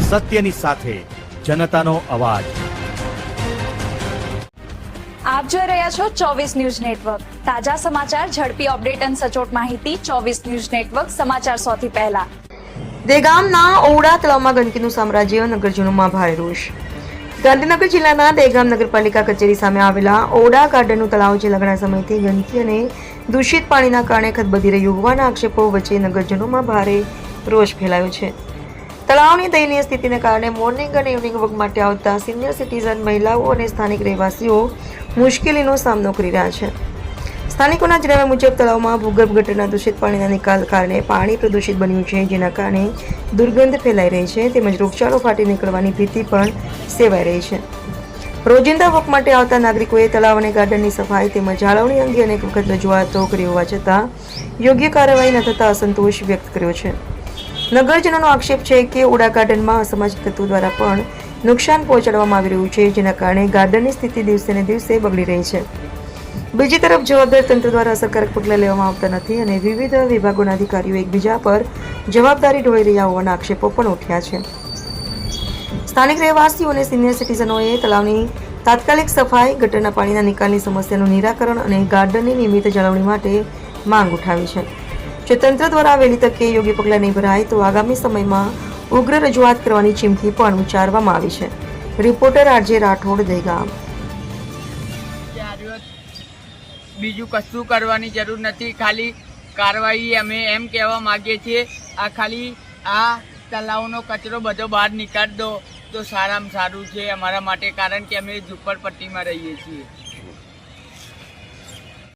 સત્યની સાથે જનતાનો અવાજ। આપ જોઈ રહ્યા છો 24 ન્યૂઝ નેટવર્ક। તાજા સમાચાર, ઝડપી અપડેટ અને સચોટ માહિતી 24 ન્યૂઝ નેટવર્ક સમાચાર સૌથી પહેલા। દેગામના ઓવડા તળાવમાં ગંદકીનું સામ્રાજ્ય, નગરજનોમાં ભારે રોષ। ગાંધીનગર જિલ્લાના દેગામ નગરપાલિકા કચેરી સામે આવેલા ઓવડા ગાર્ડનનું તળાવ જે ઘણા સમયથી ગંદકી અને દૂષિત પાણીના કારણે ખદબદી રહ્યું હોવાના આક્ષેપો વચ્ચે નગરજનોમાં ભારે રોષ ફેલાયો છે। તળાવની દયનીય સ્થિતિને કારણે મોર્નિંગ અને ઇવનિંગ વોક માટે આવતા સિનિયર સિટીઝન, મહિલાઓ અને સ્થાનિક રહેવાસીઓ મુશ્કેલીનો સામનો કરી રહ્યા છે। સ્થાનિકોના જણાવ્યા મુજબ તળાવમાં ભૂગર્ભ ગટરના દૂષિત પાણીના નિકાલ કારણે પાણી પ્રદૂષિત બન્યું છે, જેના કારણે દુર્ગંધ ફેલાઈ રહી છે તેમજ રોગચાળો ફાટી નીકળવાની ભીતિ પણ સેવાઈ રહી છે। રોજિંદા વોક માટે આવતા નાગરિકોએ તળાવ અને ગાર્ડનની સફાઈ તેમજ જાળવણી અંગે અનેક વખત રજૂઆતો કરી હોવા છતાં યોગ્ય કાર્યવાહી ન થતાં અસંતોષ વ્યક્ત કર્યો છે। નગરજનોનો આક્ષેપ છે કે ઓવડા ગાર્ડનમાં અસામાજિક તત્વો દ્વારા પણ નુકસાન પહોંચાડવામાં આવી રહ્યું છે, જેના કારણે ગાર્ડનની સ્થિતિ દિવસે ને દિવસે બગડી રહી છે। બીજી તરફ જવાબદાર તંત્ર દ્વારા અસરકારક પગલાં લેવામાં આવતા નથી અને વિવિધ વિભાગોના અધિકારીઓ એકબીજા પર જવાબદારી ઢોળી રહ્યા હોવાના આક્ષેપો પણ ઉઠ્યા છે। સ્થાનિક રહેવાસીઓ અને સિનિયર સિટીઝનોએ તળાવની તાત્કાલિક સફાઈ, ગટરના પાણીના નિકાલની સમસ્યાનું નિરાકરણ અને ગાર્ડનની નિયમિત જાળવણી માટે માંગ ઉઠાવી છે। જો તંત્ર દ્વારા વહેલી તકે યોગ્ય પગલાં નહીં ભરાય તો આગામી સમયમાં ઉગ્ર રજૂઆત કરવાની ચીમકી પણ ઉચ્ચારવામાં આવી છે। Reporter RJ Rathod, Degam. બીજું કશું કરવાની જરૂર નથી, ખાલી કાર્યવાહી અમે એમ કહેવા માંગીએ છીએ, આ ખાલી આ તળાવનો કચરો બધો બહાર નીકાળ દો તો સારામાં સારું છે અમારા માટે, કારણ કે અમે ઝૂંપડપટ્ટીમાં રહીએ છીએ।